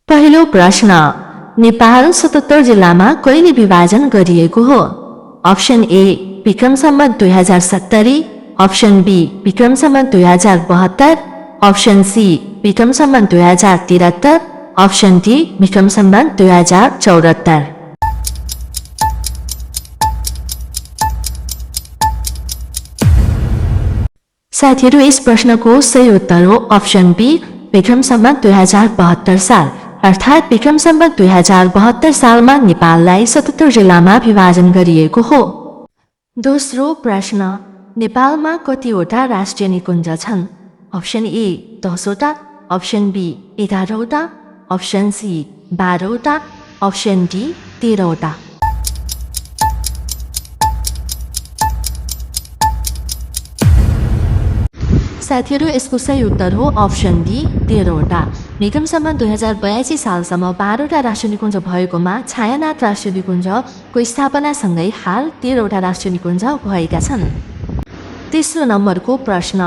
पहिलो प्रश्न, नेपाल 77 जिल्लामा कहिले विभाजन गरिएको हो? Option A Vikram Samvat 2070, option B Vikram Samvat 2072, option C Vikram Samvat 2073, option D Vikram Samvat 2074। साथीहरू, यस प्रश्नको सही उत्तर हो अप्सन बी विक्रम सम्वत 2072 साल, अर्थात् विक्रम सम्वत 2072 सालमा नेपाललाई 77 जिल्लामा विभाजन गरिएको हो। दोस्रो प्रश्न, नेपालमा कतिवटा राष्ट्रिय निकुञ्ज छन्? अप्सन ए 10वटा, अप्सन बी 11वटा, अप्सन सी 12वटा, अप्सन डी 13वटा। साथीहरू, यसको सही उत्तर हो अप्सन डी 13वटा। विक्रम सम्वत 2082 सालसम्म 12वटा राष्ट्रिय निकुञ्ज भएकोमा छायानाथ राष्ट्रिय निकुञ्जको स्थापनासँगै हाल 13वटा राष्ट्रिय निकुञ्ज भएका छन्। तेस्रो नम्बरको प्रश्न,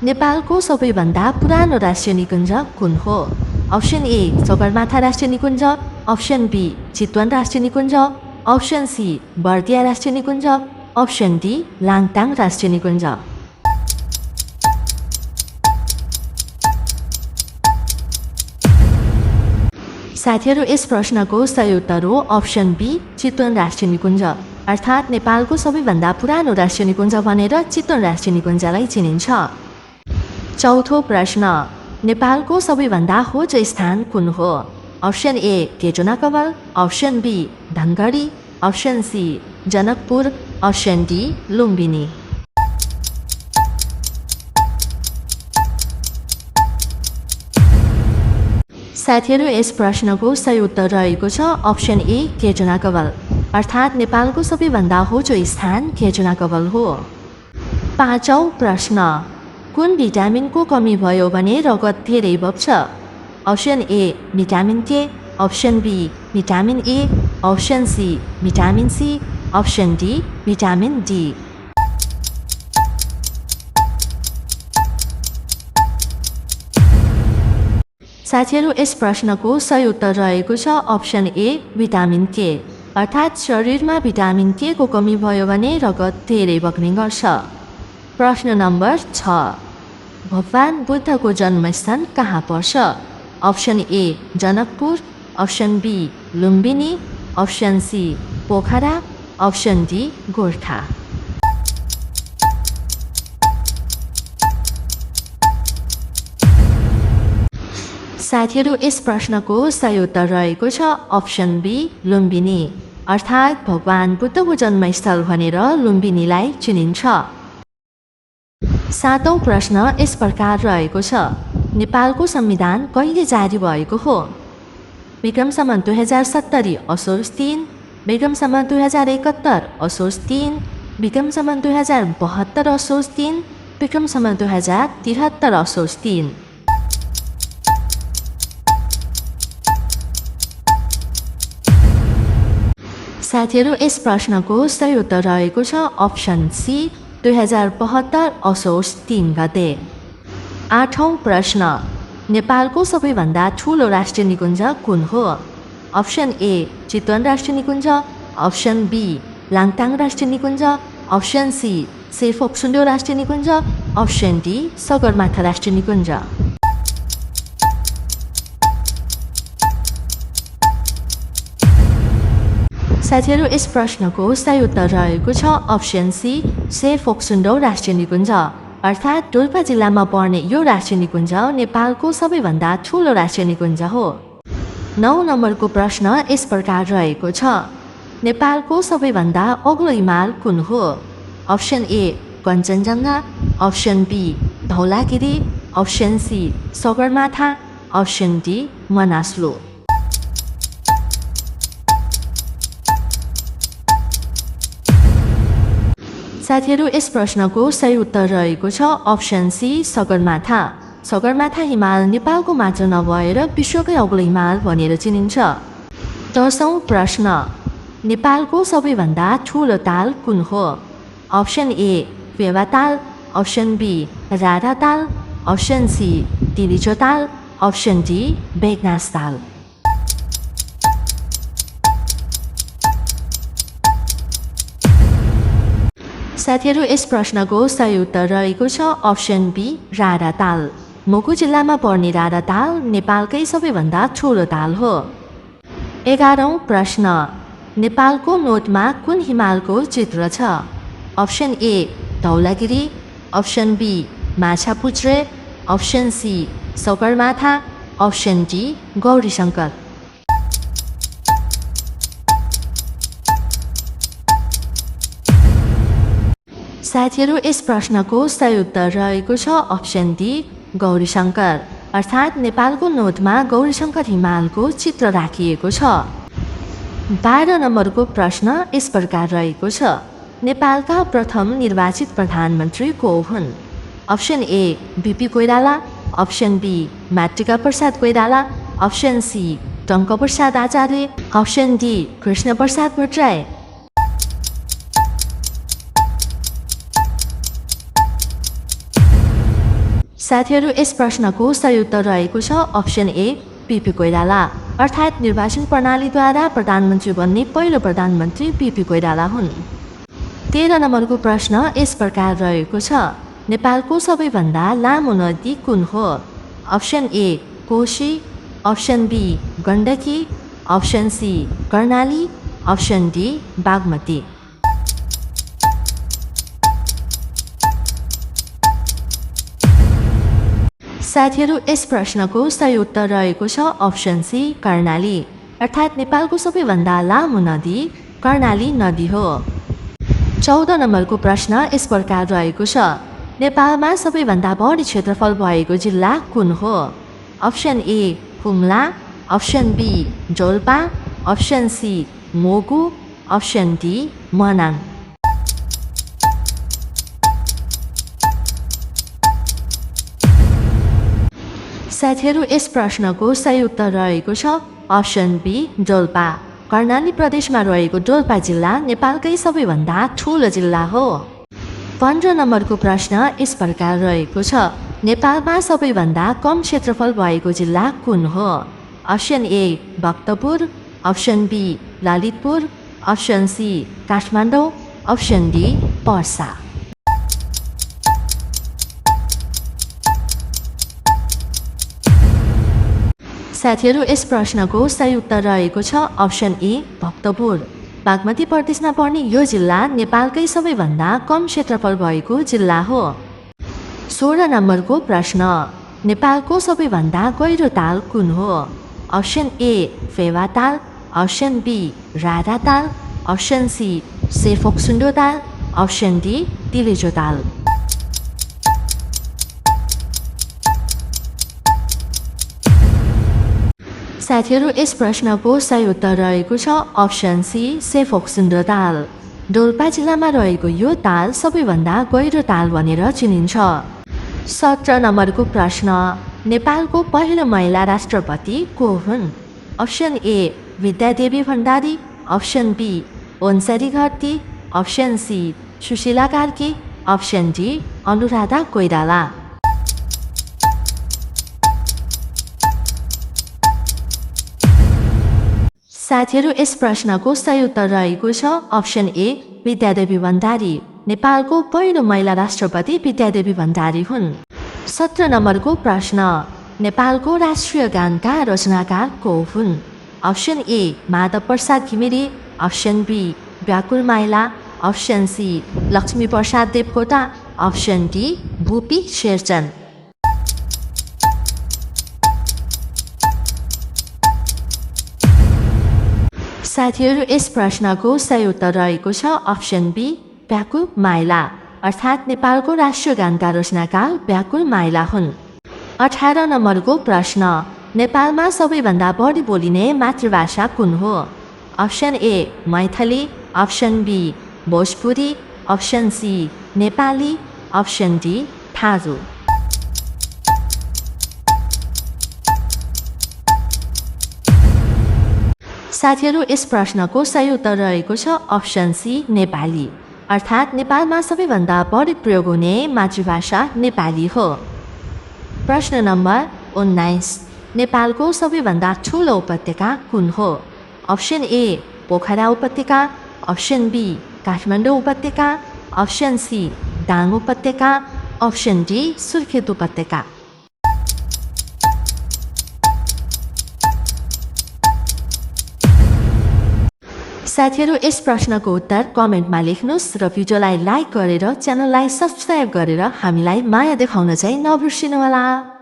नेपालको सबैभन्दा पुरानो राष्ट्रिय निकुञ्ज कुन हो? अप्सन ए सगरमाथा राष्ट्रिय निकुञ्ज, अप्सन बी चितवन राष्ट्रिय निकुञ्ज, अप्सन सी बर्दिया राष्ट्रिय निकुञ्ज, अप्सन डी लाङटाङ राष्ट्रिय निकुञ्ज। साथीहरू, यस प्रश्नको सही उत्तर हो अप्सन बी चितवन राष्ट्रिय निकुञ्ज, अर्थात् नेपालको सबैभन्दा पुरानो राष्ट्रिय निकुञ्ज भनेर चितवन राष्ट्रिय निकुञ्जलाई चिनिन्छ। चौथो प्रश्न, नेपालको सबैभन्दा होचो स्थान कुन हो? अप्सन ए केटुनाकवल, option B Dhangadhi, option C Janakpur, option D Lumbini. साथीहरू, यस प्रश्नको सही उत्तर रहेको छ अप्सन ए केटुनाकवल, अर्थात् नेपालको सबैभन्दा होचो स्थान केटुनाकवल हो। पाँचौं प्रश्न, कुन भिटामिनको कमी भयो भने रगत धेरै बग्छ? Option A vitamin K, option B vitamin A, option C vitamin C, option D vitamin D. साथीहरू, यस प्रश्नको सही उत्तर रहेको छ अप्सन ए भिटामिन के, अर्थात् शरीरमा भिटामिन के को कमी भयो भने रगत धेरै बग्ने गर्छ। प्रश्न नम्बर 6, भगवान बुद्धको जन्मस्थान कहाँ पर्छ? Option A Janakpur, option B Lumbini, option C Pokhara, option D Gorkha. साथीहरू, यस प्रश्नको सही उत्तर रहेको छ अप्सन बी लुम्बिनी, अर्थात् भगवान बुद्धको जन्मस्थल भनेर लुम्बिनीलाई चिनिन्छ। सातौं प्रश्न यस प्रकार रहेको छ, नेपालको संविधान कहिले जारी भएको हो? विक्रम सम्वत 2070 असोज 3, विक्रम सम्वत 2071 असोज 3, विक्रम सम्वत 2072 असोज 3, विक्रम सम्वत 2073 असोज 3। साथीहरू, यस प्रश्नको सही उत्तर रहेको छ अप्सन सी 2072 असोज 3 गते। आठौं प्रश्न, नेपालको सबैभन्दा ठुलो राष्ट्रिय निकुञ्ज कुन हो? अप्सन ए चितवन राष्ट्रिय निकुञ्ज, अप्सन बी लाङटाङ राष्ट्रिय निकुञ्ज, अप्सन सी सेरफोक्सुन्डो राष्ट्रिय निकुञ्ज, अप्सन डी सगरमाथा राष्ट्रिय निकुञ्ज। साथीहरू, यस प्रश्नको सही उत्तर रहेको छ अप्सन सी सेरफोक्सुन्डो राष्ट्रिय निकुञ्ज, अर्थात् डोल्पा जिल्लामा पर्ने यो राष्ट्रिय निकुञ्ज नेपालको सबैभन्दा ठुलो राष्ट्रिय निकुञ्ज हो। 9 नम्बरको प्रश्न यस प्रकार रहेको छ, नेपालको सबैभन्दा अग्लो हिमाल कुन हो? Option A Kanchenjunga, option B Dhaulagiri, option C Sagarmatha, option D Manaslu. साथीहरू, यस प्रश्नको सही उत्तर रहेको छ अप्सन सी सगरमाथा। सगरमाथा हिमाल नेपालको मात्र नभएर विश्वकै अग्लो हिमाल भनेर चिनिन्छ। 10औं प्रश्न, नेपालको सबैभन्दा ठुलो ताल कुन हो? Option A Phewatal, option B Raratal, option C Tilicho Tal, option D Begnas ताल। साथीहरू यस प्रश्नको सही उत्तर रहेको छ अप्सन बी राडाताल। मुगु जिल्लामा पर्ने राडाताल नेपालकै सबैभन्दा ठुलो ताल हो। 11औं प्रश्न, नेपालको नोटमा कुन हिमालको चित्र छ? Option A Dhaulagiri, option B Machhapuchhre, option C Sagarmatha, option D Gaurishankar. साथीहरू यस प्रश्नको सही उत्तर रहेको छ अप्सन डी गौरीशङ्कर, अर्थात् नेपालको नोटमा गौरीशङ्कर हिमालको चित्र राखिएको छ। 12 नम्बरको प्रश्न यस प्रकार रहेको छ, नेपालका प्रथम निर्वाचित प्रधानमन्त्री को हुन्? Option A BP Koirala, option B Matrika Prasad Koirala, option C Tankaprasad Acharya, option D Krishnaprasad Bhattarai. साथीहरू यस प्रश्नको सही उत्तर रहेको छ अप्सन ए बीपी कोइराला, अर्थात् निर्वाचन प्रणालीद्वारा प्रधानमन्त्री बन्ने पहिलो प्रधानमन्त्री बीपी कोइराला हुन्। 13 नम्बरको प्रश्न यस प्रकार रहेको छ, नेपालको सबैभन्दा लामो नदी कुन हो? Option A Koshi, option B Gandaki, option C Karnali, option D Bagmati. साथीहरू यस प्रश्नको सही उत्तर रहेको छ अप्सन सी कर्णाली, अर्थात् नेपालको सबैभन्दा लामो नदी कर्णाली नदी हो। 14 नम्बरको प्रश्न यस प्रकार रहेको छ, नेपालमा सबैभन्दा बढी क्षेत्रफल भएको जिल्ला कुन हो? Option A Humla, option B Dolpa, option C Mugu, option D Manang. साथीहरू यस प्रश्नको सही उत्तर रहेको छ अप्सन बी डोल्पा, कर्णाली प्रदेशमा रहेको डोल्पा जिल्ला नेपालकै सबैभन्दा ठुलो जिल्ला हो। 15 नम्बरको प्रश्न यस प्रकार रहेको छ, नेपालमा सबैभन्दा कम क्षेत्रफल भएको जिल्ला कुन हो? Option A Bhaktapur, option B Lalitpur, option C Kathmandu, option D Parsa. साथीहरू यस प्रश्नको सही उत्तर रहेको छ अप्सन ए भक्तपुर। बागमती प्रदेशमा पर्ने यो जिल्ला नेपालकै सबैभन्दा कम क्षेत्रफल भएको जिल्ला हो। 16 नम्बरको प्रश्न, नेपालको सबैभन्दा गहिरो ताल कुन हो? Option A Phewatal, option B Raratal, option C Shey Phoksundo Tal, option D तिलेजो ताल। साथीहरू यस प्रश्नको सही उत्तर रहेको छ अप्सन सी सेफोक्सुन्डो ताल। डोल्पा जिल्लामा रहेको यो ताल सबैभन्दा गहिरो ताल भनेर चिनिन्छ। 17 नम्बरको प्रश्न, नेपालको पहिलो महिला राष्ट्रपति को हुन्? Option A Bidya Devi Bhandari, option B Onsari Gharti, option C Sushila Karki, option D Anuradha Koirala. साथीहरू यस प्रश्नको सही उत्तर रहेको छ अप्सन ए विद्यादेवी भण्डारी। नेपालको पहिलो महिला राष्ट्रपति विद्यादेवी भण्डारी हुन्। 17 नम्बरको प्रश्न, नेपालको राष्ट्रिय गानका रचनाकार को हुन्? Option A Madhav Prasad Ghimire, option B Byakul Maila, option C Laxmi Prasad Devkota, option D Bhupi Sherchan. साथीहरू यस प्रश्नको सही उत्तर रहेको छ अप्सन बी व्याकुल माइला, अर्थात् नेपालको राष्ट्रिय गानका रचनाकार व्याकुल माइला हुन्। 18 नम्बरको प्रश्न, नेपालमा सबैभन्दा बढी बोलिने मातृभाषा कुन हो? Option A Maithili, option B Bhojpuri, option C Nepali, option D Tharu. साथीहरू यस प्रश्नको सही उत्तर रहेको छ अप्सन सी नेपाली, अर्थात् नेपालमा सबैभन्दा बढी प्रयोग हुने मातृभाषा नेपाली हो। प्रश्न नम्बर 19, नेपालको सबैभन्दा ठुलो उपत्यका कुन हो? अप्सन ए पोखरा उपत्यका, अप्सन बी काठमाडौँ उपत्यका, अप्सन सी दाङ उपत्यका, अप्सन डी सुर्खेत उपत्यका। साथीहरू यस प्रश्नको उत्तर कमेन्टमा लेख्नुहोस् र भिडियोलाई लाइक गरेर च्यानललाई सब्स्क्राइब गरेर हामीलाई माया देखाउन चाहिँ नबिर्सिनुहोला।